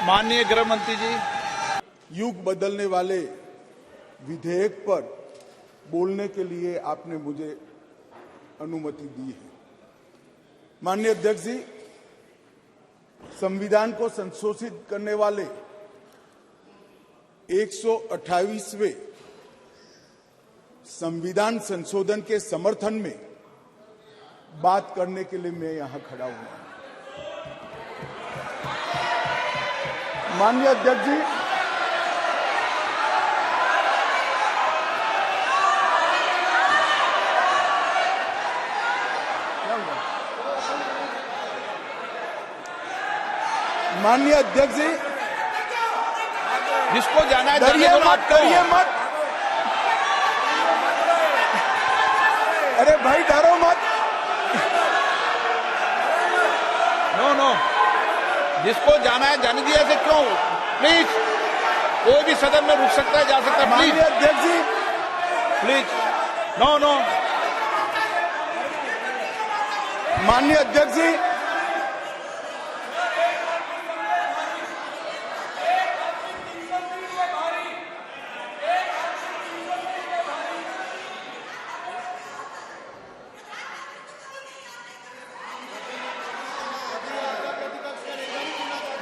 माननीय गृह मंत्री जी। युग बदलने वाले विधेयक पर बोलने के लिए आपने मुझे अनुमति दी है। माननीय अध्यक्ष जी, संविधान को संशोधित करने वाले 128वें संविधान संशोधन के समर्थन में बात करने के लिए मैं यहां खड़ा हूं। माननीय अध्यक्ष जी, माननीय अध्यक्ष जी, जिसको जाना है डरिए मत, डरिए मत। अरे भाई डरो मत। नो, जिसको जाना है जाने दिया। ऐसे क्यों? प्लीज, कोई भी सदन में रुक सकता है, जा सकता है। माननीय अध्यक्ष जी, प्लीज, नो। माननीय अध्यक्ष जी,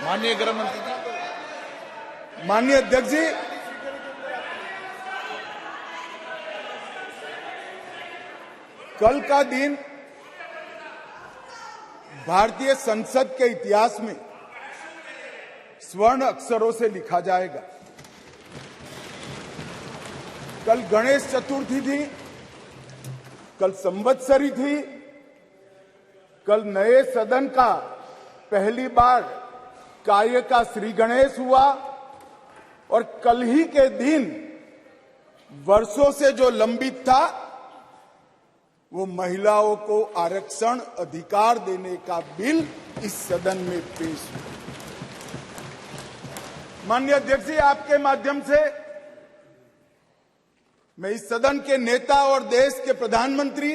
माननीय गृह मंत्री जी। माननीय अध्यक्ष जी, कल का दिन भारतीय संसद के इतिहास में स्वर्ण अक्षरों से लिखा जाएगा। कल गणेश चतुर्थी थी, कल संवत्सरी थी, कल नए सदन का पहली बार कार्य का श्री गणेश हुआ और कल ही के दिन वर्षों से जो लंबित था वो महिलाओं को आरक्षण अधिकार देने का बिल इस सदन में पेश हुआ। माननीय अध्यक्ष जी, आपके माध्यम से मैं इस सदन के नेता और देश के प्रधानमंत्री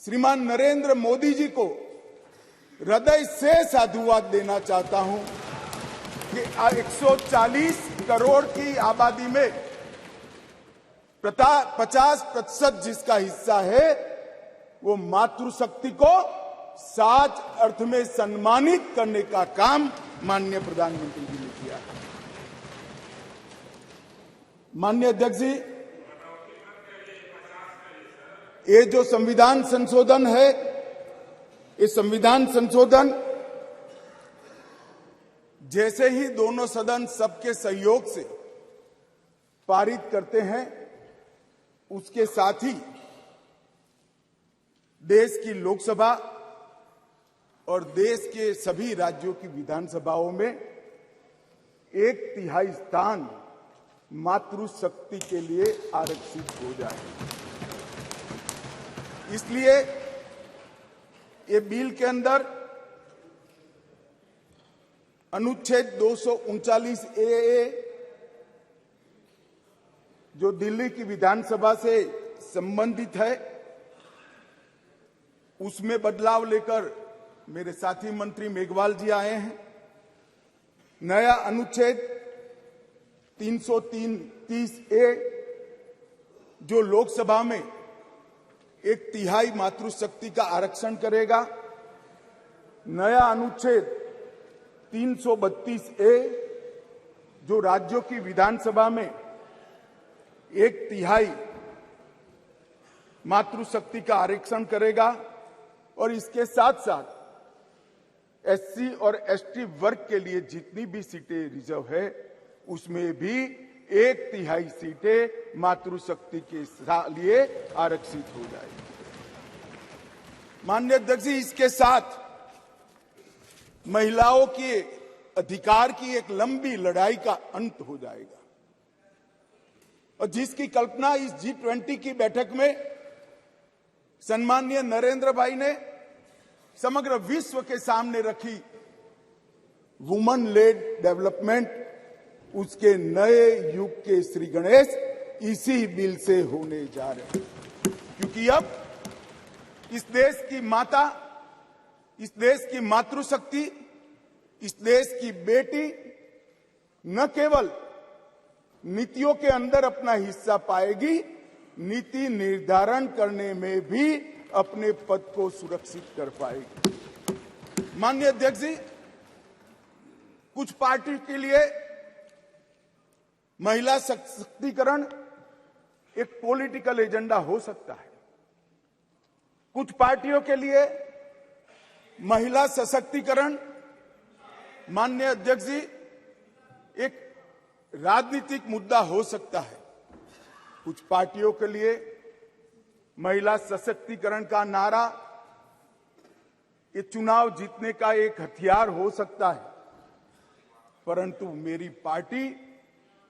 श्रीमान नरेंद्र मोदी जी को हृदय से साधुवाद देना चाहता हूं कि 140 करोड़ की आबादी में 50% जिसका हिस्सा है वो मातृशक्ति को सच अर्थ में सम्मानित करने का काम माननीय प्रधानमंत्री जी ने किया। माननीय अध्यक्ष जी, ये जो संविधान संशोधन है, ये संविधान संशोधन जैसे ही दोनों सदन सबके सहयोग से पारित करते हैं, उसके साथ ही देश की लोकसभा और देश के सभी राज्यों की विधानसभाओं में 1/3 स्थान मातृशक्ति के लिए आरक्षित हो जाए। इसलिए ये बिल के अंदर अनुच्छेद 239A जो दिल्ली की विधानसभा से संबंधित है, उसमें बदलाव लेकर मेरे साथी मंत्री मेघवाल जी आए हैं। नया अनुच्छेद 330A जो लोकसभा में 1/3 मातृशक्ति का आरक्षण करेगा। नया अनुच्छेद 332A जो राज्यों की विधानसभा में 1/3 मातृशक्ति का आरक्षण करेगा और इसके साथ साथ SC और ST वर्ग के लिए जितनी भी सीटें रिजर्व है उसमें भी 1/3 सीटें मातृशक्ति के लिए आरक्षित हो जाएगी। माननीय अध्यक्ष जी, इसके साथ महिलाओं के अधिकार की एक लंबी लड़ाई का अंत हो जाएगा और जिसकी कल्पना इस G20 की बैठक में सम्माननीय नरेंद्र भाई ने समग्र विश्व के सामने रखी, वुमन लेड डेवलपमेंट, उसके नए युग के श्री गणेश इसी बिल से होने जा रहे हैं। क्योंकि अब इस देश की माता, इस देश की मातृशक्ति इस देश की बेटी न केवल नीतियों के अंदर अपना हिस्सा पाएगी, नीति निर्धारण करने में भी अपने पद को सुरक्षित कर पाएगी। माननीय अध्यक्ष जी, कुछ पार्टी के लिए महिला सशक्तिकरण एक पॉलिटिकल एजेंडा हो सकता है। कुछ पार्टियों के लिए महिला सशक्तिकरण, माननीय अध्यक्ष जी, एक राजनीतिक मुद्दा हो सकता है। कुछ पार्टियों के लिए महिला सशक्तिकरण का नारा ये चुनाव जीतने का एक हथियार हो सकता है, परंतु मेरी पार्टी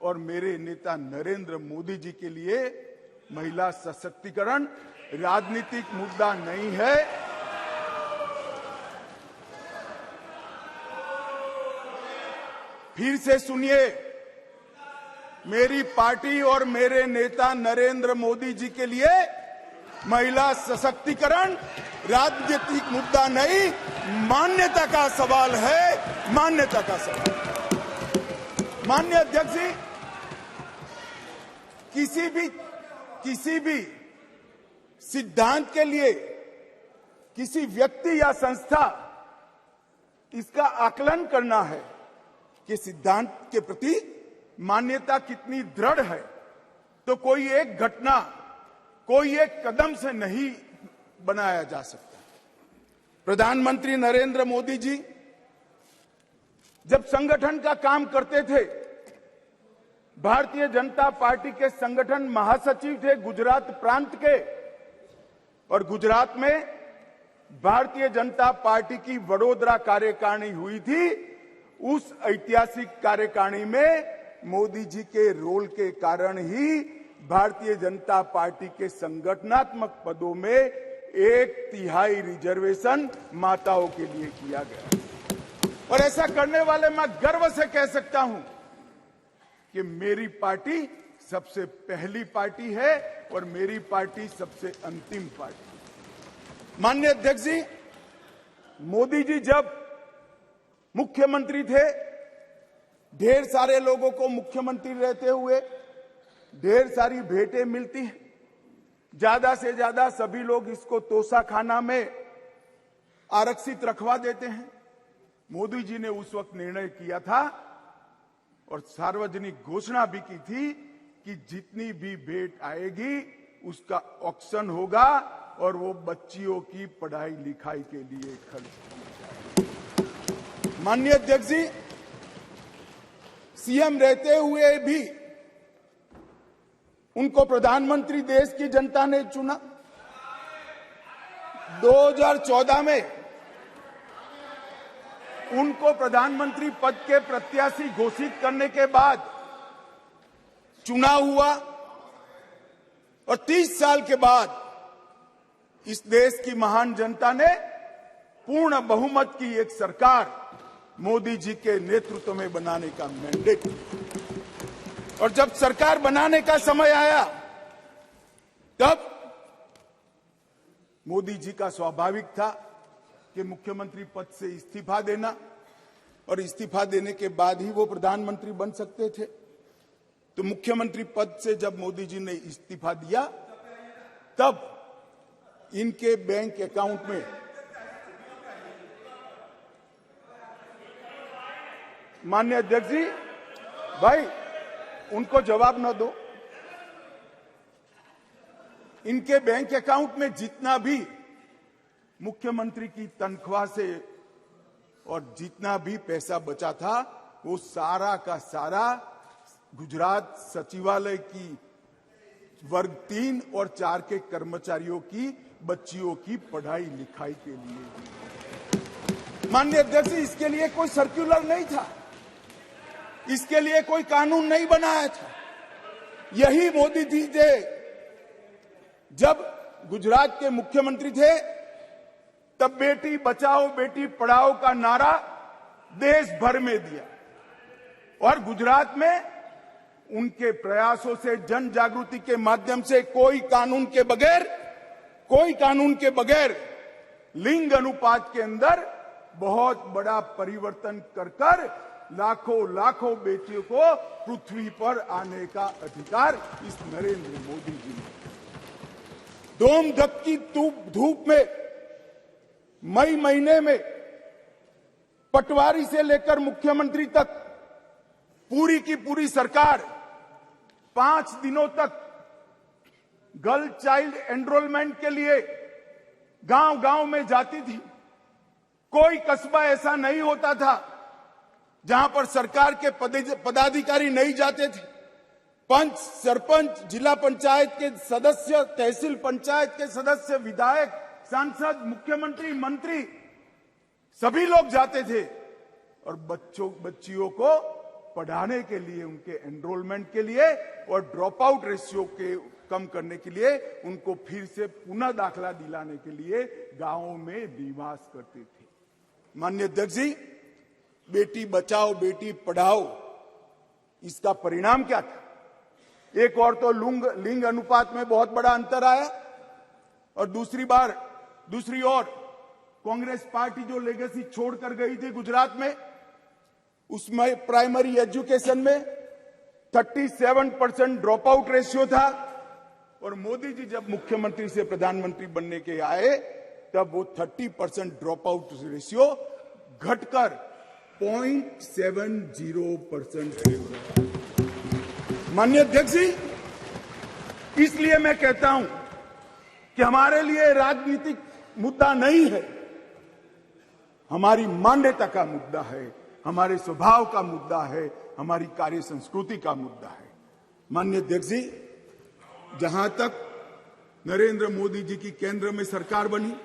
और मेरे नेता नरेंद्र मोदी जी के लिए महिला सशक्तिकरण राजनीतिक मुद्दा नहीं है। फिर से सुनिए, मेरी पार्टी और मेरे नेता नरेंद्र मोदी जी के लिए महिला सशक्तिकरण राजनीतिक मुद्दा नहीं, मान्यता का सवाल है, मान्यता का सवाल। माननीय अध्यक्ष जी, किसी भी सिद्धांत के लिए किसी व्यक्ति या संस्था इसका आकलन करना है कि सिद्धांत के प्रति मान्यता कितनी दृढ़ है, तो कोई एक घटना, कोई एक कदम से नहीं बनाया जा सकता। प्रधानमंत्री नरेंद्र मोदी जी जब संगठन का काम करते थे, भारतीय जनता पार्टी के संगठन महासचिव थे गुजरात प्रांत के, और गुजरात में भारतीय जनता पार्टी की वडोदरा कार्यकारिणी हुई थी। उस ऐतिहासिक कार्यकारिणी में मोदी जी के रोल के कारण ही भारतीय जनता पार्टी के संगठनात्मक पदों में 1/3 रिजर्वेशन माताओं के लिए किया गया। और ऐसा करने वाले मैं गर्व से कह सकता हूं कि मेरी पार्टी सबसे पहली पार्टी है और मेरी पार्टी सबसे अंतिम पार्टी। माननीय अध्यक्ष जी, मोदी जी जब मुख्यमंत्री थे, ढेर सारे लोगों को मुख्यमंत्री रहते हुए ढेर सारी भेंटें मिलती हैं। ज्यादा से ज्यादा सभी लोग इसको तोशाखाना में आरक्षित रखवा देते हैं। मोदी जी ने उस वक्त निर्णय किया था और सार्वजनिक घोषणा भी की थी कि जितनी भी भेंट आएगी उसका ऑक्शन होगा और वो बच्चियों की पढ़ाई लिखाई के लिए खर्च की जाएगी। माननीय अध्यक्ष जी, सीएम रहते हुए भी उनको प्रधानमंत्री देश की जनता ने चुना। 2014 में उनको प्रधानमंत्री पद के प्रत्याशी घोषित करने के बाद चुनाव हुआ और 30 साल के बाद इस देश की महान जनता ने पूर्ण बहुमत की एक सरकार मोदी जी के नेतृत्व में बनाने का मैंडेट। और जब सरकार बनाने का समय आया तब मोदी जी का स्वाभाविक था कि मुख्यमंत्री पद से इस्तीफा देना, और इस्तीफा देने के बाद ही वो प्रधानमंत्री बन सकते थे। तो मुख्यमंत्री पद से जब मोदी जी ने इस्तीफा दिया तब इनके बैंक अकाउंट में माननीय अध्यक्ष जी, भाई उनको जवाब न दो, इनके बैंक अकाउंट में जितना भी मुख्यमंत्री की तनख्वाह से और जितना भी पैसा बचा था वो सारा का सारा गुजरात सचिवालय की वर्ग 3 और 4 के कर्मचारियों की बच्चियों की पढ़ाई लिखाई के लिए। माननीय अध्यक्ष, इसके लिए कोई सर्कुलर नहीं था, इसके लिए कोई कानून नहीं बनाया था। यही मोदी जी थे जब गुजरात के मुख्यमंत्री थे, तब बेटी बचाओ बेटी पढ़ाओ का नारा देश भर में दिया और गुजरात में उनके प्रयासों से जन जागृति के माध्यम से कोई कानून के बगैर लिंग अनुपात के अंदर बहुत बड़ा परिवर्तन कर कर लाखों लाखों बेटियों को पृथ्वी पर आने का अधिकार इस नरेंद्र मोदी जी ने। दोम धक्की धूप में मई महीने में पटवारी से लेकर मुख्यमंत्री तक पूरी की पूरी सरकार 5 दिनों तक गर्ल चाइल्ड एनरोलमेंट के लिए गांव गांव में जाती थी। कोई कस्बा ऐसा नहीं होता था जहां पर सरकार के पदाधिकारी नहीं जाते थे। पंच, सरपंच, जिला पंचायत के सदस्य, तहसील पंचायत के सदस्य, विधायक, सांसद, मुख्यमंत्री, मंत्री सभी लोग जाते थे और बच्चियों को पढ़ाने के लिए, उनके एनरोलमेंट के लिए और ड्रॉप आउट रेशियो के कम करने के लिए, उनको फिर से पुनः दाखला दिलाने के लिए गांवों में निवास करते थे। माननीय अध्यक्ष जी, बेटी बचाओ बेटी पढ़ाओ, इसका परिणाम क्या था? एक और तो लिंग अनुपात में बहुत बड़ा अंतर आया और दूसरी ओर कांग्रेस पार्टी जो लेगेसी छोड़कर गई थी गुजरात में, उसमें प्राइमरी एजुकेशन में 37% ड्रॉप आउट रेशियो था और मोदी जी जब मुख्यमंत्री से प्रधानमंत्री बनने के आए तब वो 30% ड्रॉप आउट रेशियो घटकर 0.70% है। माननीय अध्यक्ष जी, इसलिए मैं कहता हूं कि हमारे लिए राजनीतिक मुद्दा नहीं है, हमारी मान्यता का मुद्दा है, हमारे स्वभाव का मुद्दा है, हमारी कार्य संस्कृति का मुद्दा है। माननीय अध्यक्ष जी, जहां तक नरेंद्र मोदी जी की केंद्र में सरकार बनी,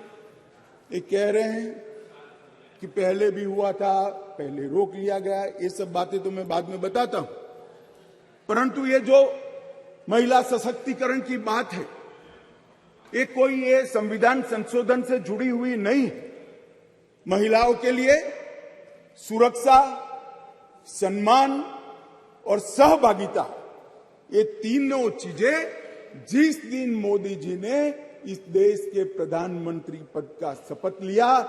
ये कह रहे हैं कि पहले भी हुआ था, पहले रोक लिया गया, ये सब बातें तो मैं बाद में बताता हूं। परंतु ये जो महिला सशक्तिकरण की बात है, ये संविधान संशोधन से जुड़ी हुई नहीं है। महिलाओं के लिए सुरक्षा, सम्मान और सहभागिता, ये तीनों चीजें जिस दिन मोदी जी ने इस देश के प्रधानमंत्री पद का शपथ लिया,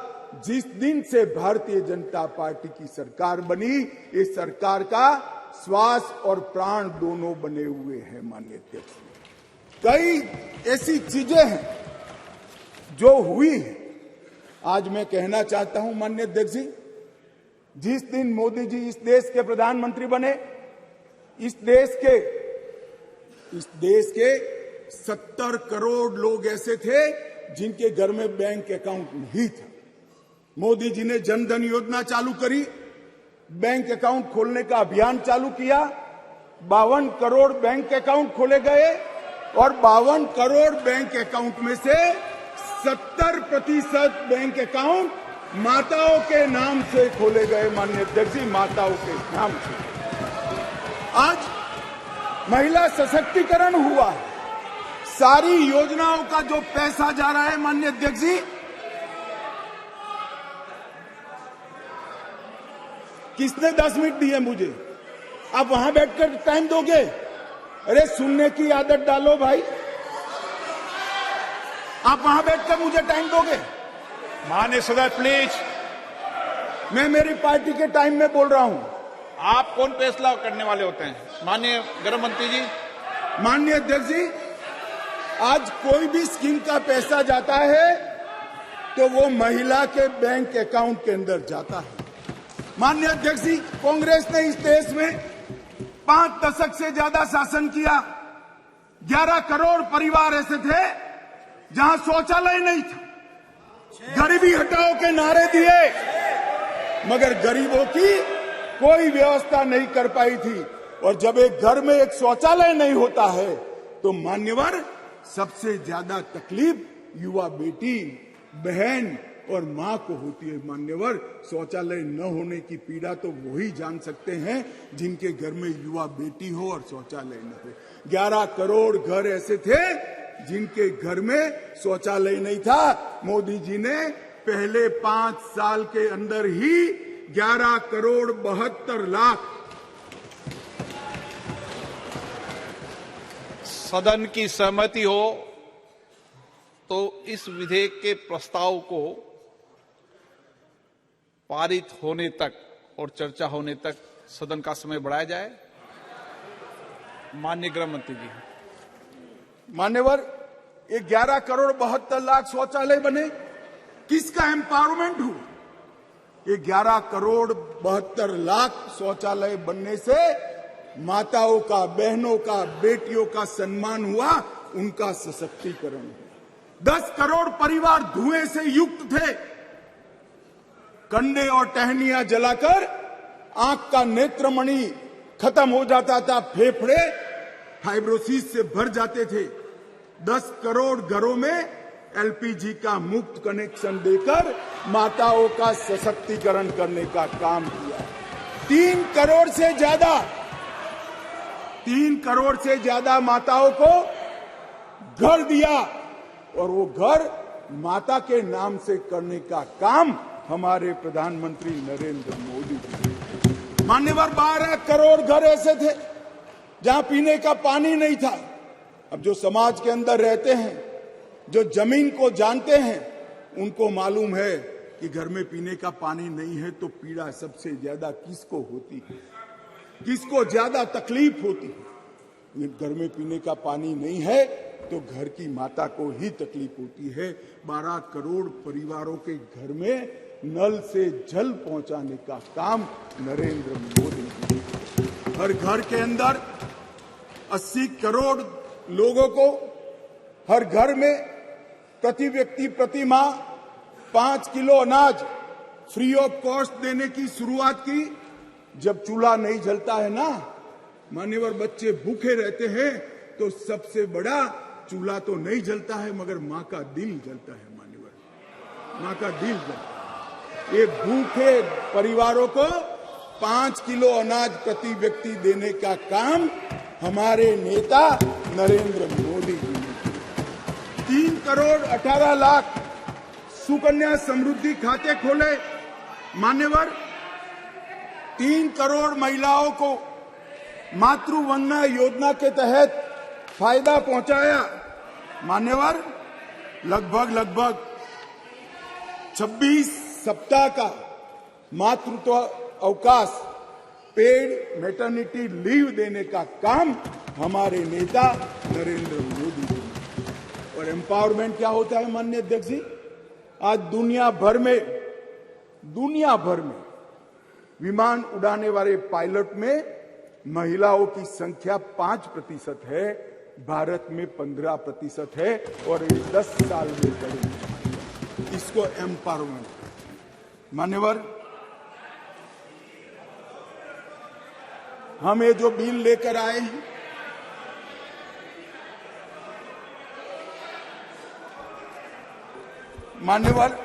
जिस दिन से भारतीय जनता पार्टी की सरकार बनी, इस सरकार का श्वास और प्राण दोनों बने हुए हैं। माननीय अध्यक्ष, कई ऐसी चीजें हैं जो हुई है। आज मैं कहना चाहता हूं माननीय अध्यक्ष जी, जिस दिन मोदी जी इस देश के प्रधानमंत्री बने, इस देश के 70 करोड़ लोग ऐसे थे जिनके घर में बैंक अकाउंट नहीं था। मोदी जी ने जनधन योजना चालू करी, बैंक अकाउंट खोलने का अभियान चालू किया, 52 करोड़ बैंक अकाउंट खोले गए और 52 करोड़ बैंक अकाउंट में से 70% बैंक अकाउंट माताओं के नाम से खोले गए। माननीय अध्यक्ष जी, माताओं के नाम से आज महिला सशक्तिकरण हुआ है। सारी योजनाओं का जो पैसा जा रहा है, माननीय अध्यक्ष जी, किसने 10 मिनट दिए मुझे? आप वहां बैठकर टाइम दोगे? अरे सुनने की आदत डालो भाई, आप वहां बैठकर मुझे टाइम दोगे? माननीय सदस्य प्लीज, मैं मेरी पार्टी के टाइम में बोल रहा हूं। आप कौन फैसला करने वाले होते हैं? माननीय गृह मंत्री जी। माननीय अध्यक्ष जी, आज कोई भी स्कीम का पैसा जाता है तो वो महिला के बैंक अकाउंट के अंदर जाता है। माननीय अध्यक्ष जी, कांग्रेस ने इस देश में 5 दशक से ज्यादा शासन किया। 11 करोड़ परिवार ऐसे थे जहां शौचालय नहीं था। गरीबी हटाओ के नारे दिए, मगर गरीबों की कोई व्यवस्था नहीं कर पाई थी। और जब एक घर में एक शौचालय नहीं होता है तो मान्यवर सबसे ज्यादा तकलीफ युवा बेटी, बहन और मां को होती है। मान्यवर, शौचालय न होने की पीड़ा तो वही जान सकते हैं जिनके घर में युवा बेटी हो और शौचालय न हो। 11 करोड़ घर ऐसे थे जिनके घर में शौचालय नहीं था। मोदी जी ने पहले 5 साल के अंदर ही 11 करोड़ 72 लाख सदन की सहमति हो तो इस विधेयक के प्रस्ताव को पारित होने तक और चर्चा होने तक सदन का समय बढ़ाया जाए। माननीय गृह मंत्री जी। मान्यवर, ये 11 करोड़ 72 लाख शौचालय बने, किसका एम्पावरमेंट हुआ? ये 11 करोड़ 72 लाख शौचालय बनने से माताओं का, बहनों का, बेटियों का सम्मान हुआ, उनका सशक्तिकरण हुआ। 10 करोड़ परिवार धुएं से युक्त थे, कंडे और टहनियां जलाकर आंख का नेत्रमणि खत्म हो जाता था, फेफड़े फाइब्रोसिस से भर जाते थे। 10 करोड़ घरों में एलपीजी का मुफ्त कनेक्शन देकर माताओं का सशक्तिकरण करने का काम किया। 3 करोड़ से ज्यादा माताओं को घर दिया, और वो घर माता के नाम से करने का काम हमारे प्रधानमंत्री नरेंद्र मोदी जी। मान्यवर, 12 करोड़ घर ऐसे थे जहां पीने का पानी नहीं था। अब जो समाज के अंदर रहते हैं, जो जमीन को जानते हैं, उनको मालूम है कि घर में पीने का पानी नहीं है तो पीड़ा सबसे ज्यादा किसको होती है, किसको ज्यादा तकलीफ होती है। घर में पीने का पानी नहीं है तो घर की माता को ही तकलीफ होती है। 12 करोड़ परिवारों के घर में नल से जल पहुंचाने का काम नरेंद्र मोदी जी। हर घर के अंदर 80 करोड़ लोगों को हर घर में प्रति व्यक्ति प्रति माह 5 किलो अनाज फ्री ऑफ कॉस्ट देने की शुरुआत की। जब चूल्हा नहीं जलता है ना मान्यवर, बच्चे भूखे रहते हैं, तो सबसे बड़ा चूल्हा तो नहीं जलता है मगर मां का दिल जलता है। मान्यवर, मां का दिल जलता है। ये भूखे परिवारों को 5 किलो अनाज प्रति व्यक्ति देने का काम हमारे नेता नरेंद्र मोदी जी ने। 3 करोड़ 18 लाख सुकन्या समृद्धि खाते खोले। मान्यवर, 3 करोड़ महिलाओं को मातृवंदना योजना के तहत फायदा पहुंचाया। मान्यवर, लगभग 26 सप्ताह का मातृत्व अवकाश, पेड मैटरनिटी लीव देने का काम हमारे नेता नरेंद्र मोदी जी ने। और एम्पावरमेंट क्या होता है माननीय अध्यक्ष जी? आज दुनिया भर में विमान उड़ाने वाले पायलट में महिलाओं की संख्या 5% है, भारत में 15% है, और 10 साल में बढ़ेगी। इसको एम्पावरमेंट। मान्यवर, हम ये जो बिल लेकर आए हैं, मान्यवर,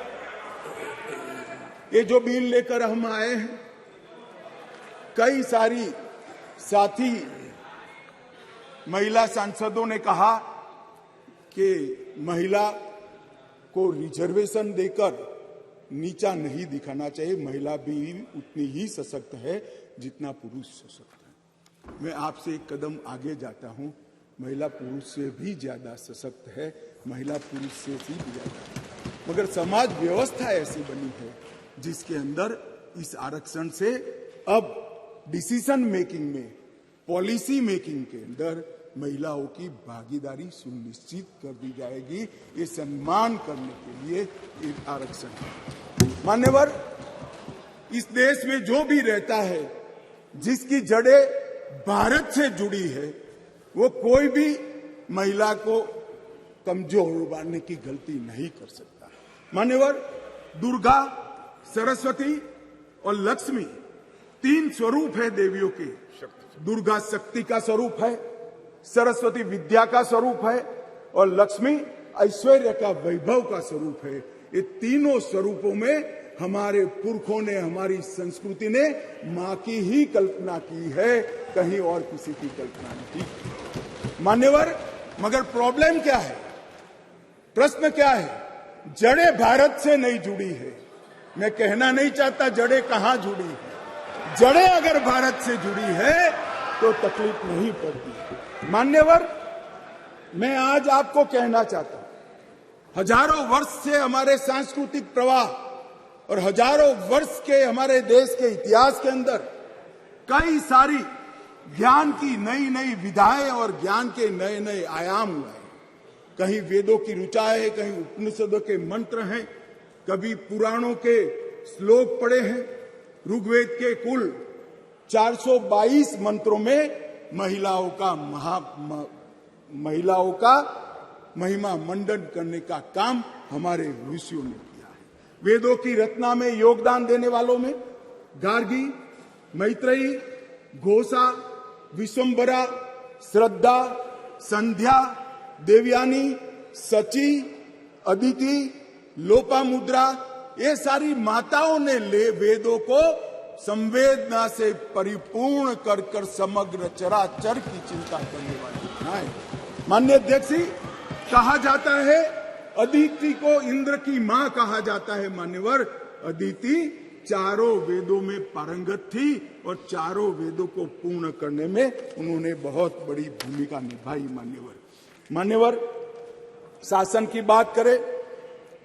ये जो बिल लेकर हम आए हैं, कई सारी साथी महिला सांसदों ने कहा कि महिला को रिजर्वेशन देकर नीचा नहीं दिखाना चाहिए, महिला भी उतनी ही सशक्त है जितना पुरुष सशक्त है। मैं आपसे एक कदम आगे जाता हूं, महिला पुरुष से भी ज्यादा सशक्त है, महिला पुरुष से भी ज्यादा है। मगर समाज व्यवस्था ऐसी बनी है जिसके अंदर इस आरक्षण से अब डिसीजन मेकिंग में, पॉलिसी मेकिंग के अंदर महिलाओं की भागीदारी सुनिश्चित कर दी जाएगी। ये सम्मान करने के लिए एक आरक्षण है। मान्यवर, इस देश में जो भी रहता है, जिसकी जड़ें भारत से जुड़ी है, वो कोई भी महिला को कमजोर मानने की गलती नहीं कर सकता। मान्यवर, दुर्गा, सरस्वती और लक्ष्मी 3 स्वरूप है देवियों के। दुर्गा शक्ति का स्वरूप है, सरस्वती विद्या का स्वरूप है, और लक्ष्मी ऐश्वर्य का, वैभव का स्वरूप है। ये तीनों स्वरूपों में हमारे पुरखों ने, हमारी संस्कृति ने मां की ही कल्पना की है, कहीं और किसी की कल्पना नहीं। मान्यवर, मगर प्रॉब्लम क्या है, प्रश्न क्या है? जड़ें भारत से नहीं जुड़ी है। मैं कहना नहीं चाहता जड़ें कहां जुड़ी है, जड़ें अगर भारत से जुड़ी है तो तकलीफ नहीं पड़ती। मान्यवर, मैं आज आपको कहना चाहता हूं, हजारों वर्ष से हमारे सांस्कृतिक प्रवाह और हजारों वर्ष के हमारे देश के इतिहास के अंदर कई सारी ज्ञान की नई नई विधाएं और ज्ञान के नए नए आयाम हुए हैं। कहीं वेदों की ऋचा है, कहीं उपनिषदों के मंत्र हैं, कभी पुराणों के श्लोक पढ़े हैं। ऋग्वेद के कुल 422 मंत्रों में महिलाओं का महिमा मंडन करने का काम हमारे ऋषियों ने किया है। वेदों की रचना में योगदान देने वालों में गार्गी, मैत्रेयी, घोषा, विश्वम्भरा, श्रद्धा, संध्या, देवयानी, सची, अदिति, लोपामुद्रा, ये सारी माताओं ने वेदों को संवेदना से परिपूर्ण कर कर समग्र चराचर की चिंता करने वाली है। माननीय अध्यक्ष जी, कहा जाता है अदिति को इंद्र की मां कहा जाता है। मान्यवर, अदिति चारों वेदों में पारंगत थी और चारों वेदों को पूर्ण करने में उन्होंने बहुत बड़ी भूमिका निभाई। मान्यवर, शासन की बात करें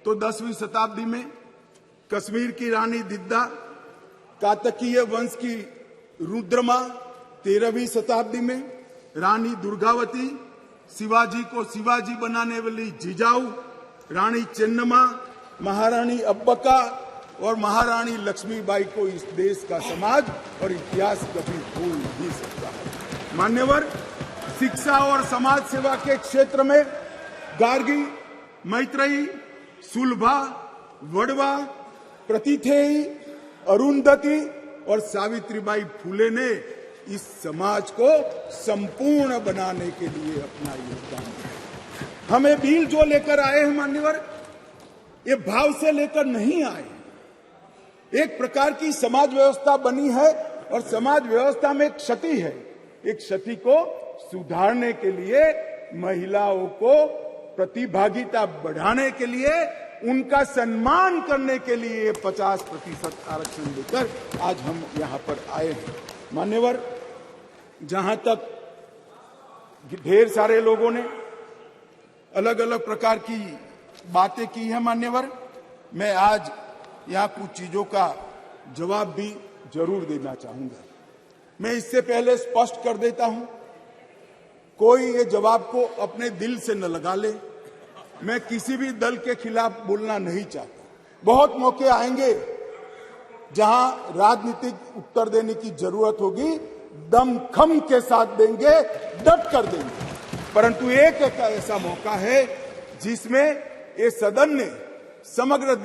तो 10वीं शताब्दी में कश्मीर की रानी दिद्दा, कातकीय वंश की रुद्रमा 13वीं शताब्दी में रानी दुर्गावती, शिवाजी को शिवाजी बनाने वाली जिजाऊ, रानी चेन्नम्मा, महारानी अब्बका और महारानी लक्ष्मीबाई को इस देश का समाज और इतिहास कभी भूल नहीं सकता है। मान्यवर, शिक्षा और समाज सेवा के क्षेत्र में गार्गी, मैत्रेयी, सुलभा, वड़वा, प्रतिथेयी, अरुंधति और सावित्रीबाई फुले ने इस समाज को संपूर्ण बनाने के लिए अपना योगदान दिया। हमें बिल जो लेकर आए हैं मान्यवर, ये भाव से लेकर नहीं आए। एक प्रकार की समाज व्यवस्था बनी है और समाज व्यवस्था में एक क्षति है। एक क्षति को सुधारने के लिए, महिलाओं को प्रतिभागिता बढ़ाने के लिए, उनका सम्मान करने के लिए 50% आरक्षण लेकर आज हम यहां पर आए हैं। मान्यवर, जहां तक ढेर सारे लोगों ने अलग अलग प्रकार की बातें की है मान्यवर, मैं आज यहां कुछ चीजों का जवाब भी जरूर देना चाहूंगा। मैं इससे पहले स्पष्ट कर देता हूं, कोई ये जवाब को अपने दिल से न लगा ले। मैं किसी भी दल के खिलाफ बोलना नहीं चाहता। बहुत मौके आएंगे जहां राजनीतिक उत्तर देने की जरूरत होगी, दमखम के साथ देंगे, डट कर देंगे। परंतु एक ऐसा मौका है जिसमें ये सदन ने समग्र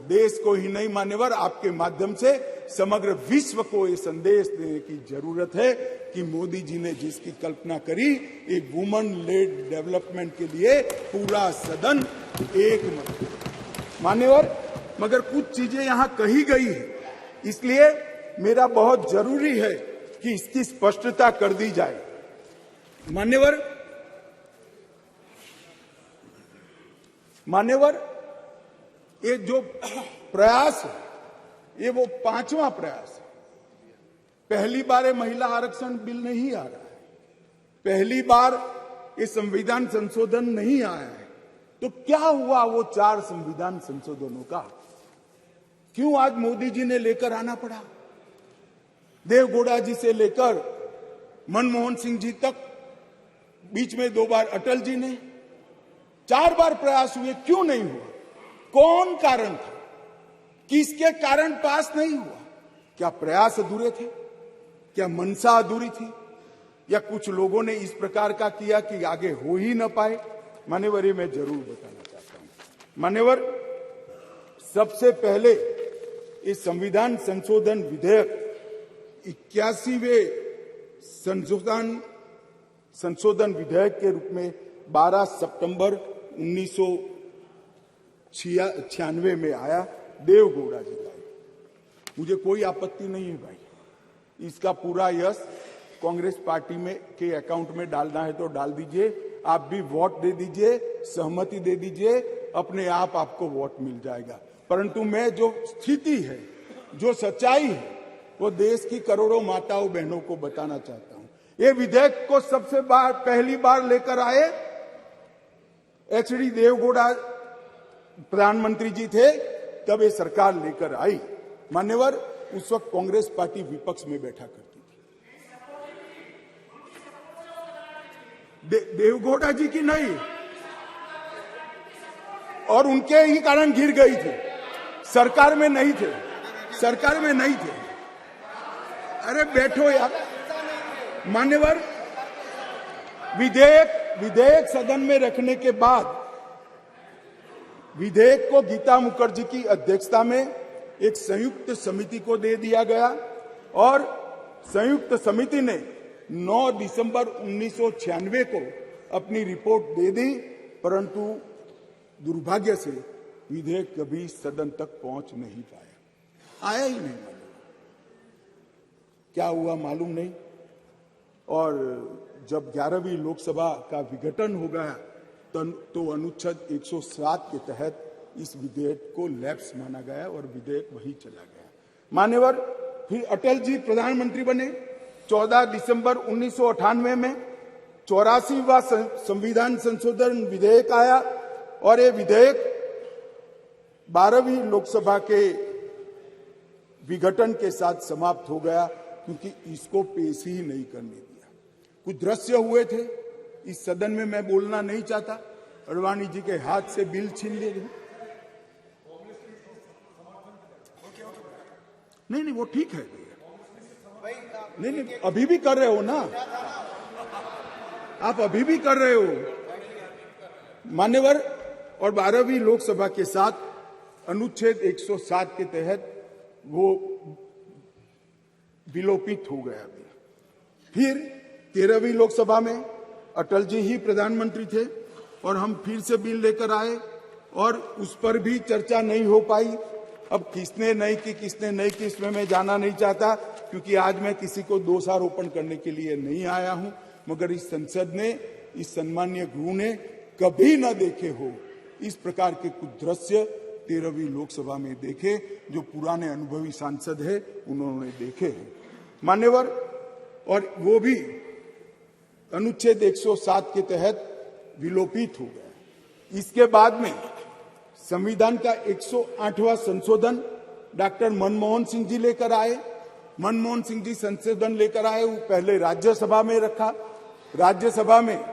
देश को ही नहीं मान्यवर, आपके माध्यम से समग्र विश्व को ये संदेश देने की जरूरत है कि मोदी जी ने जिसकी कल्पना करी, एक वुमन लेड डेवलपमेंट के लिए पूरा सदन एक मत। मान्यवर, मगर कुछ चीजें यहां कही गई है, इसलिए मेरा बहुत जरूरी है कि इसकी स्पष्टता कर दी जाए। मान्यवर, ये जो प्रयास है, ये वो 5वां प्रयास है। पहली बार ये महिला आरक्षण बिल नहीं आ रहा है, पहली बार ये संविधान संशोधन नहीं आया है। तो क्या हुआ वो 4 संविधान संशोधनों का? क्यों आज मोदी जी ने लेकर आना पड़ा? देवगौड़ा जी से लेकर मनमोहन सिंह जी तक, बीच में 2 बार अटल जी ने, 4 बार प्रयास हुए, क्यों नहीं हुआ? कौन कारण था? किसके कारण पास नहीं हुआ? क्या प्रयास अधूरे थे? क्या मंशा अधूरी थी? या कुछ लोगों ने इस प्रकार का किया कि आगे हो ही न पाए? मान्यवर, ये मैं जरूर बताना चाहता हूं। मान्यवर, सबसे पहले इस संविधान संशोधन विधेयक 81वें संशोधन विधेयक के रूप में 12 सितंबर 1996 में आया, देवगौड़ा जी का। मुझे कोई आपत्ति नहीं है भाई, इसका पूरा यश कांग्रेस पार्टी में के अकाउंट में डालना है तो डाल दीजिए। आप भी वोट दे दीजिए, सहमति दे दीजिए, अपने आप आपको वोट मिल जाएगा। परंतु मैं जो स्थिति है, जो सच्चाई है, वो देश की करोड़ों माताओं बहनों को बताना चाहता हूं। ये विधेयक को पहली बार लेकर आए HD देवगौड़ा प्रधानमंत्री जी थे, तब ये सरकार लेकर आई। मान्यवर, उस वक्त कांग्रेस पार्टी विपक्ष में बैठा करती थी। देवगौड़ा जी की नहीं, और उनके ही कारण गिर गई थी, सरकार में नहीं थे, सरकार में नहीं थे। अरे बैठो यार। मान्यवर, विधेयक सदन में रखने के बाद विधेयक को गीता मुखर्जी की अध्यक्षता में एक संयुक्त समिति को दे दिया गया और संयुक्त समिति ने 9 दिसंबर 1996 को अपनी रिपोर्ट दे दी, परंतु दुर्भाग्य से विधेयक कभी सदन तक पहुंच नहीं पाया, आया ही नहीं। क्या हुआ मालूम नहीं। और जब 11वीं लोकसभा का विघटन हो गया तो अनुच्छेद 107 के तहत इस विधेयक को लैप्स माना गया और विधेयक वही चला गया। मान्यवर, फिर अटल जी प्रधानमंत्री बने। 14 दिसंबर 1998 में 84वां संविधान संशोधन विधेयक आया और ये विधेयक 12वीं लोकसभा के विघटन के साथ समाप्त हो गया, क्योंकि इसको पेश ही नहीं करने दिया। कुछ दृश्य हुए थे इस सदन में, मैं बोलना नहीं चाहता। अडवाणी जी के हाथ से बिल छीन लिए गए। नहीं, वो ठीक है। नहीं, अभी भी कर रहे हो ना आप, अभी भी कर रहे हो मान्यवर। और 12वीं लोकसभा के साथ अनुच्छेद 107 के तहत वो विलोपित हो गया। फिर 13वीं लोकसभा में अटल जी ही प्रधानमंत्री थे और हम फिर से बिल लेकर आए और उस पर भी चर्चा नहीं हो पाई। अब किसने नहीं की, किसने नहीं की, इसमें मैं जाना नहीं चाहता, क्योंकि आज मैं किसी को दोषारोपण करने के लिए नहीं आया हूं। मगर इस संसद ने, इस सम्मानीय गृह ने कभी न देखे हो इस प्रकार के कुछ दृश्य 13वीं लोकसभा में देखे, जो पुराने अनुभवी सांसद है उन्होंने देखे हैं मान्यवर। और वो भी अनुच्छेद 107 के तहत विलोपित हो गया। इसके बाद में संविधान का 108वां संशोधन डॉक्टर मनमोहन सिंह जी लेकर आए। मनमोहन सिंह जी संशोधन लेकर आए, वो पहले राज्यसभा में रखा, राज्यसभा में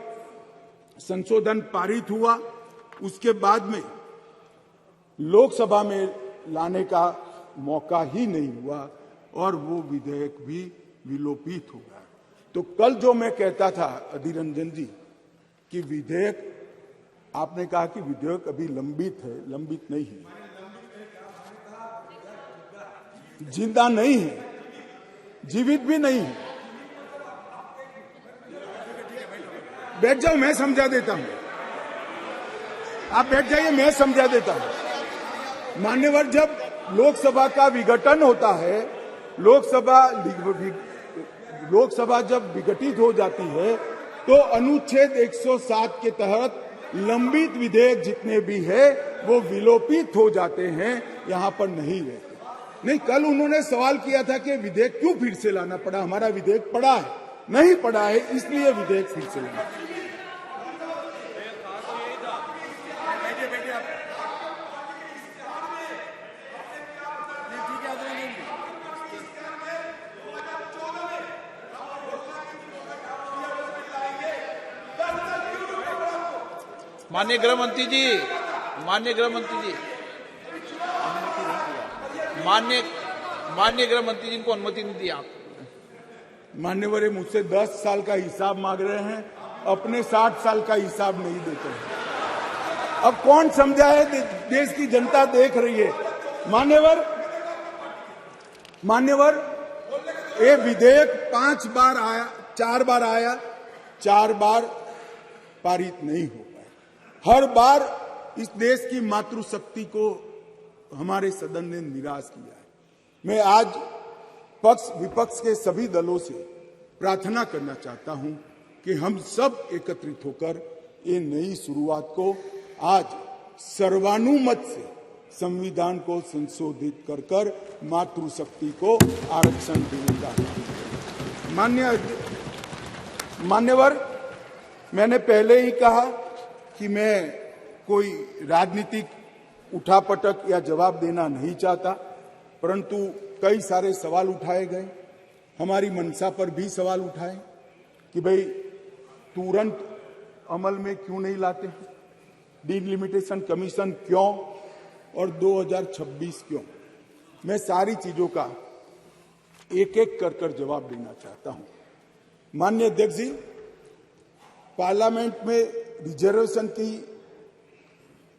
संशोधन पारित हुआ, उसके बाद में लोकसभा में लाने का मौका ही नहीं हुआ और वो विधेयक भी विलोपित हो गया। तो कल जो मैं कहता था अधीर रंजन जी कि विधेयक, आपने कहा कि विधेयक अभी लंबित है, लंबित नहीं है, जिंदा नहीं है, जीवित भी नहीं है। बैठ जाओ, मैं समझा देता हूं। आप बैठ जाइए, मैं समझा देता हूं। मान्यवर, जब लोकसभा का विघटन होता है, लोकसभा जब विघटित हो जाती है तो अनुच्छेद 107 के तहत लंबित विधेयक जितने भी है वो विलोपित हो जाते हैं, यहां पर नहीं रहते। नहीं, कल उन्होंने सवाल किया था कि विधेयक क्यों फिर से लाना पड़ा। हमारा विधेयक पड़ा है, नहीं पड़ा है, इसलिए विधेयक फिर से लाना। माननीय गृह मंत्री जी, माननीय गृह मंत्री जी, माननीय गृह मंत्री जी को अनुमति नहीं दी आप। मान्यवर, मुझसे 10 साल का हिसाब मांग रहे हैं, अपने 60 साल का हिसाब नहीं देते हैं। अब कौन समझाए, देश की जनता देख रही है। मान्यवर, ये विधेयक 5 बार आया, 4 बार आया, 4 बार पारित नहीं हो पाया। हर बार इस देश की मातृशक्ति को हमारे सदन ने निराश किया है। मैं आज पक्ष विपक्ष के सभी दलों से प्रार्थना करना चाहता हूं कि हम सब एकत्रित होकर ये नई शुरुआत को आज सर्वानुमत से संविधान को संशोधित कर कर मातृशक्ति को आरक्षण देने का। मान्यवर, मैंने पहले ही कहा कि मैं कोई राजनीतिक उठापटक या जवाब देना नहीं चाहता, परंतु कई सारे सवाल उठाए गए। हमारी मंशा पर भी सवाल उठाए कि भाई तुरंत अमल में क्यों नहीं लाते, डिलिमिटेशन कमीशन क्यों और 2026 क्यों। मैं सारी चीजों का एक एक कर जवाब देना चाहता हूं। माननीय अध्यक्ष जी, पार्लियामेंट में रिजर्वेशन की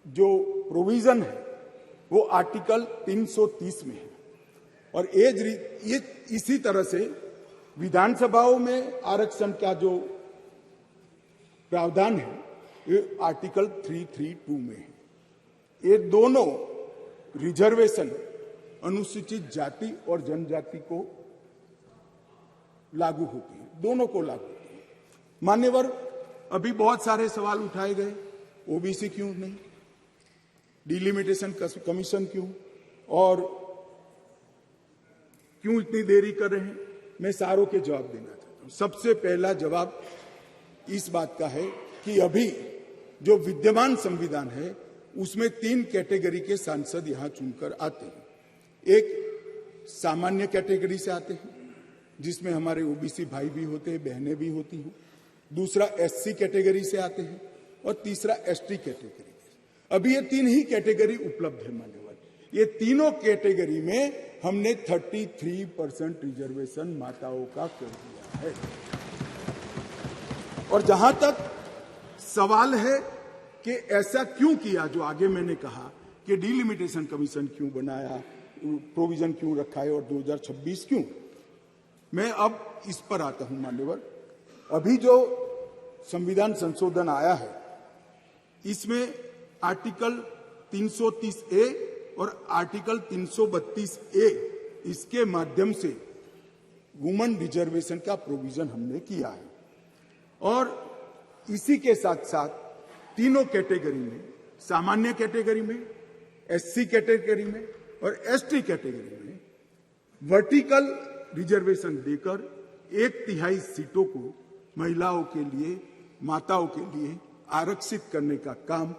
जो प्रोविजन है वो आर्टिकल 330 में है और ये इसी तरह से विधानसभाओं में आरक्षण का जो प्रावधान है ये आर्टिकल 332 में है। ये दोनों रिजर्वेशन अनुसूचित जाति और जनजाति को लागू होती है, दोनों को लागू होती है। मान्यवर, अभी बहुत सारे सवाल उठाए गए, ओबीसी क्यों नहीं, डिलिमिटेशन कमीशन क्यों और क्यों इतनी देरी कर रहे हैं। मैं सारों के जवाब देना चाहता हूं। सबसे पहला जवाब इस बात का है कि अभी जो विद्यमान संविधान है उसमें 3 कैटेगरी के सांसद यहां चुनकर आते हैं। एक सामान्य कैटेगरी से आते हैं जिसमें हमारे ओबीसी भाई भी होते हैं, बहनें भी होती हैं। दूसरा एससी कैटेगरी से आते हैं और तीसरा एसटी कैटेगरी। अभी ये 3 ही कैटेगरी उपलब्ध है मान्यवर। ये तीनों कैटेगरी में हमने 33% रिजर्वेशन माताओं का कर दिया है। और जहां तक सवाल है कि ऐसा क्यों किया, जो आगे मैंने कहा कि डिलिमिटेशन कमीशन क्यों बनाया, प्रोविजन क्यों रखा है और 2026 क्यों, मैं अब इस पर आता हूं मान्यवर। अभी जो संविधान संशोधन आया है इसमें आर्टिकल 330A और आर्टिकल 332A इसके माध्यम से वुमेन रिजर्वेशन का प्रोविजन हमने किया है और इसी के साथ साथ तीनों कैटेगरी में, सामान्य कैटेगरी में, एससी कैटेगरी में और एसटी कैटेगरी में वर्टिकल रिजर्वेशन देकर 1/3 सीटों को महिलाओं के लिए, माताओं के लिए आरक्षित करने का काम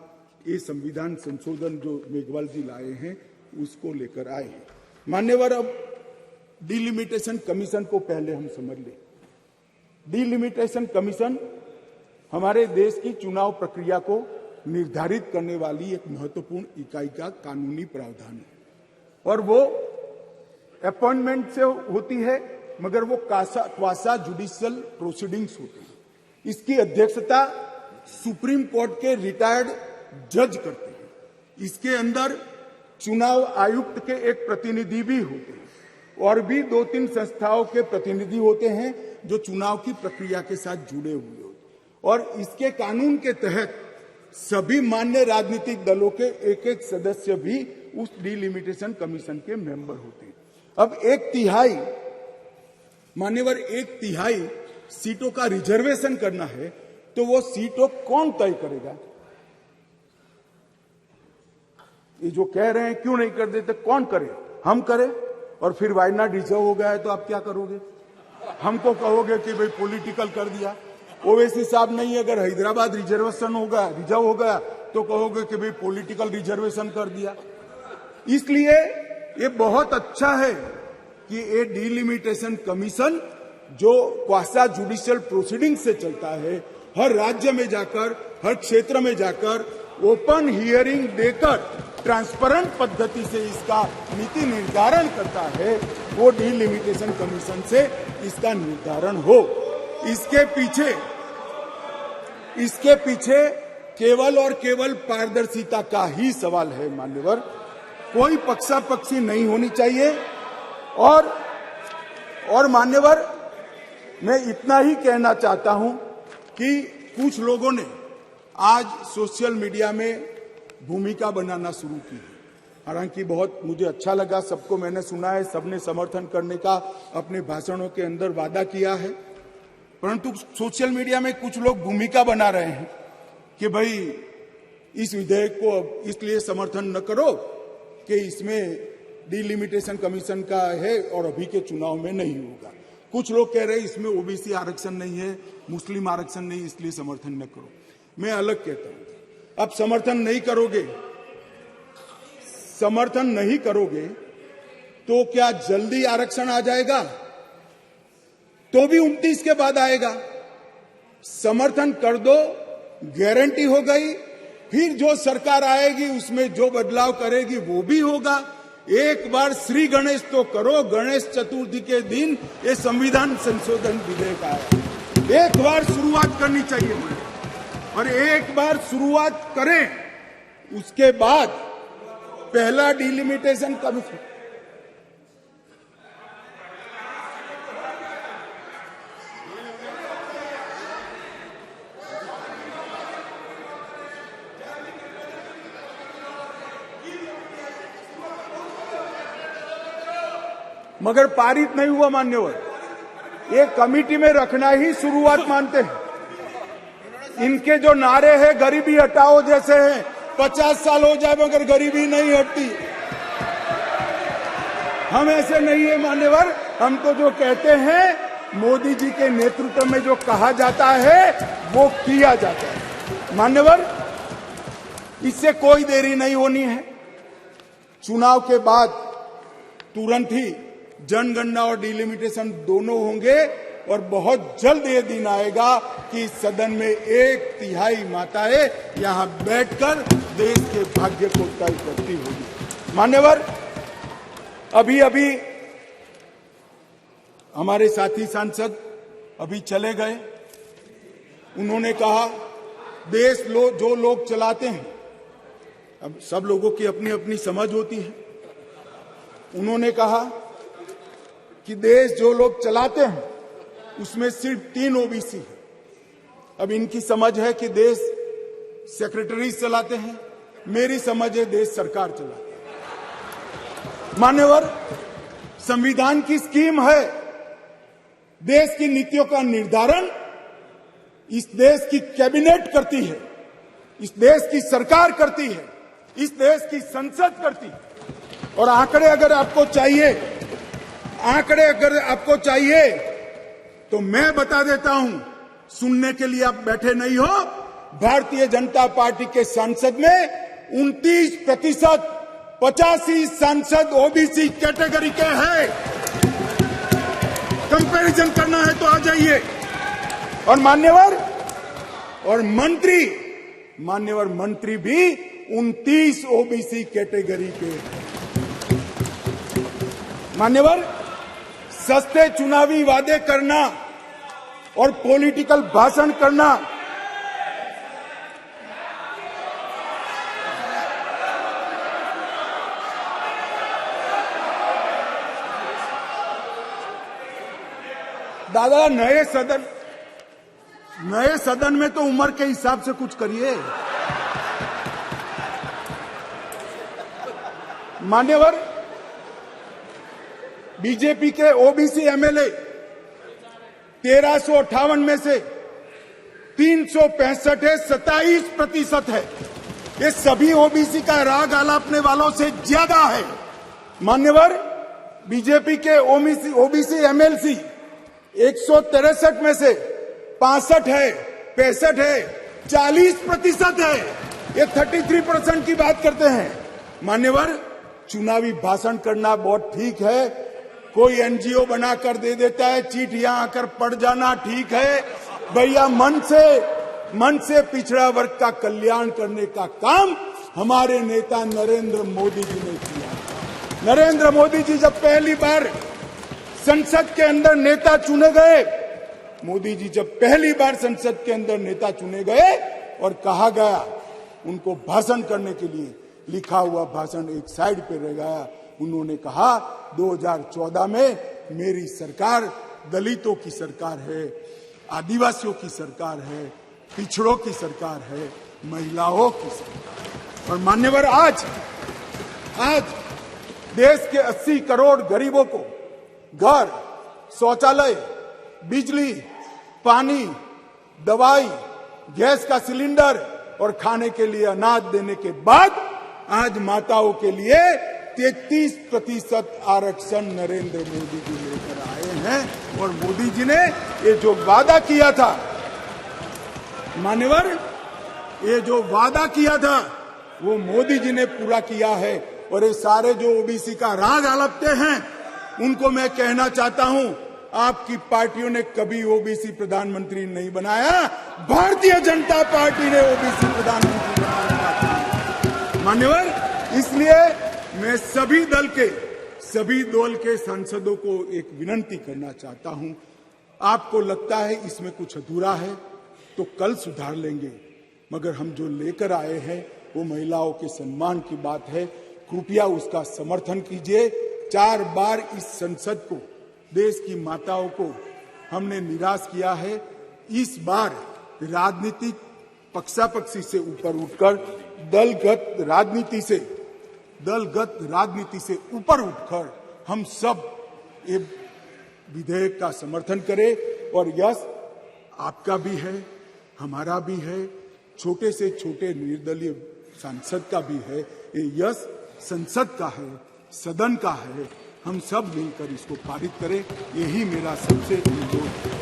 ये संविधान संशोधन जो मेघवाल जी लाए हैं उसको लेकर आए हैं। मान्यवर, अब डिलिमिटेशन कमीशन को पहले हम समझ लें। डिलिमिटेशन कमीशन हमारे देश की चुनाव प्रक्रिया को निर्धारित करने वाली एक महत्वपूर्ण इकाई का कानूनी प्रावधान है और वो अपॉइंटमेंट से होती है, मगर वो क्वासा जुडिशियल प्रोसीडिंग्स होती है। इसकी अध्यक्षता सुप्रीम कोर्ट के रिटायर्ड जज करते हैं। इसके अंदर चुनाव आयुक्त के एक प्रतिनिधि भी होते हैं और भी 2-3 संस्थाओं के प्रतिनिधि होते हैं जो चुनाव की प्रक्रिया के साथ जुड़े हुए होते हैं और इसके कानून के तहत सभी मान्य राजनीतिक दलों के एक सदस्य भी उस डिलिमिटेशन कमीशन के मेंबर होते हैं। अब 1/3 मान्यवर 1/3 सीटों का रिजर्वेशन करना है तो वो सीटों कौन तय करेगा? ये जो कह रहे हैं क्यों नहीं कर देते, कौन करे? हम करें और फिर वायनाड रिजर्व हो गया है तो आप क्या करोगे? हमको कहोगे कि भाई पॉलिटिकल कर दिया। ओवैसी साहब नहीं, अगर हैदराबाद रिजर्वेशन होगा, रिजर्व हो गया तो कहोगे कि भाई पॉलिटिकल रिजर्वेशन कर दिया। इसलिए ये बहुत अच्छा है कि ये डिलिमिटेशन कमीशन जो क्वासा जुडिशियल प्रोसीडिंग से चलता है, हर राज्य में जाकर, हर क्षेत्र में जाकर ओपन हियरिंग देकर ट्रांसपेरेंट पद्धति से इसका नीति निर्धारण करता है, वो डिलिमिटेशन कमीशन से इसका निर्धारण हो। इसके पीछे केवल और केवल पारदर्शिता का ही सवाल है मान्यवर। कोई पक्षापक्षी नहीं होनी चाहिए और मान्यवर, मैं इतना ही कहना चाहता हूं कि कुछ लोगों ने आज सोशल मीडिया में भूमिका बनाना शुरू की है। हालांकि बहुत मुझे अच्छा लगा, सबको मैंने सुना है, सबने समर्थन करने का अपने भाषणों के अंदर वादा किया है, परंतु सोशल मीडिया में कुछ लोग भूमिका बना रहे हैं कि भाई इस विधेयक को इसलिए समर्थन न करो कि इसमें डिलिमिटेशन कमीशन का है और अभी के चुनाव में नहीं होगा। कुछ लोग कह रहे हैं इसमें ओबीसी आरक्षण नहीं है, मुस्लिम आरक्षण नहीं, इसलिए समर्थन न करो। मैं अलग कहता हूं, अब समर्थन नहीं करोगे समर्थन नहीं करोगे तो क्या जल्दी आरक्षण आ जाएगा? तो भी 29 के बाद आएगा। समर्थन कर दो, गारंटी हो गई। फिर जो सरकार आएगी उसमें जो बदलाव करेगी वो भी होगा। एक बार श्री गणेश तो करो। गणेश चतुर्थी के दिन ये संविधान संशोधन विधेयक आया, एक बार शुरुआत करनी चाहिए और एक बार शुरुआत करें, उसके बाद पहला डिलिमिटेशन कमीशन। मगर पारित नहीं हुआ मान्यवर। ये कमेटी में रखना ही शुरुआत मानते हैं। इनके जो नारे हैं गरीबी हटाओ जैसे हैं, 50 साल हो जाए मगर गरीबी नहीं हटती। हम ऐसे नहीं है मान्यवर। हम तो जो कहते हैं मोदी जी के नेतृत्व में जो कहा जाता है वो किया जाता है मान्यवर। इससे कोई देरी नहीं होनी है। चुनाव के बाद तुरंत ही जनगणना और डिलिमिटेशन दोनों होंगे और बहुत जल्द ये दिन आएगा कि सदन में 1/3 माताएं यहां बैठकर देश के भाग्य को तय करती होगी मान्यवर। अभी हमारे साथी सांसद अभी चले गए। उन्होंने कहा देश जो लोग चलाते हैं, अब सब लोगों की अपनी अपनी समझ होती है। उन्होंने कहा कि देश जो लोग चलाते हैं उसमें सिर्फ 3 ओबीसी है। अब इनकी समझ है कि देश सेक्रेटरी चलाते हैं, मेरी समझ है देश सरकार चलाती है मान्यवर। संविधान की स्कीम है, देश की नीतियों का निर्धारण इस देश की कैबिनेट करती है, इस देश की सरकार करती है, इस देश की संसद करती है। और आंकड़े अगर आपको चाहिए तो मैं बता देता हूं, सुनने के लिए आप बैठे नहीं हो। भारतीय जनता पार्टी के सांसद में 29%, 85 सांसद ओबीसी कैटेगरी के हैं। कंपैरिजन करना है तो आ जाइए। और मंत्री भी 29 ओबीसी कैटेगरी के हैं मान्यवर। सस्ते चुनावी वादे करना और पॉलिटिकल भाषण करना दादा, नए सदन में तो उम्र के हिसाब से कुछ करिए मान्यवर। बीजेपी के ओबीसी एमएलए 1358 में से 365 है, 27% है। ये सभी ओबीसी का राग आलापने वालों से ज्यादा है मान्यवर। बीजेपी के ओबीसी एमएलसी 163 में से 65 है, 65 है, 40% है। ये 33% की बात करते हैं मान्यवर। चुनावी भाषण करना बहुत ठीक है, कोई एनजीओ बनाकर दे देता है, चिट्ठियां आकर पढ़ जाना ठीक है भैया। मन से पिछड़ा वर्ग का कल्याण करने का काम हमारे नेता नरेंद्र मोदी जी ने किया। नरेंद्र मोदी जी जब पहली बार संसद के अंदर नेता चुने गए, संसद के अंदर नेता चुने गए और कहा गया उनको भाषण करने के लिए, लिखा हुआ भाषण एक साइड पे रह गया। उन्होंने कहा 2014 में मेरी सरकार दलितों की सरकार है, आदिवासियों की सरकार है, पिछड़ों की सरकार है, महिलाओं की सरकार। और मान्यवर आज देश के 80 करोड़ गरीबों को घर, शौचालय, बिजली, पानी, दवाई, गैस का सिलेंडर और खाने के लिए अनाज देने के बाद आज माताओं के लिए 33% आरक्षण नरेंद्र मोदी जी लेकर आए हैं। और मोदी जी ने ये जो वादा किया था मान्यवर, ये जो वादा किया था वो मोदी जी ने पूरा किया है। और ये सारे जो ओबीसी का राग अलपते हैं उनको मैं कहना चाहता हूं, आपकी पार्टियों ने कभी ओबीसी प्रधानमंत्री नहीं बनाया, भारतीय जनता पार्टी ने ओबीसी प्रधानमंत्री बनाया। मान्यवर, इसलिए मैं सभी दल के सांसदों को एक विनती करना चाहता हूं, आपको लगता है इसमें कुछ अधूरा है तो कल सुधार लेंगे, मगर हम जो लेकर आए हैं वो महिलाओं के सम्मान की बात है, कृपया उसका समर्थन कीजिए। 4 बार इस संसद को, देश की माताओं को हमने निराश किया है। इस बार राजनीतिक पक्षापक्षी से ऊपर उठकर दलगत राजनीति से ऊपर उठकर हम सब ये विधेयक का समर्थन करें और यश आपका भी है, हमारा भी है, छोटे से छोटे निर्दलीय सांसद का भी है, ये यश संसद का है, सदन का है। हम सब मिलकर इसको पारित करें, यही मेरा सबसे अनुरोध है।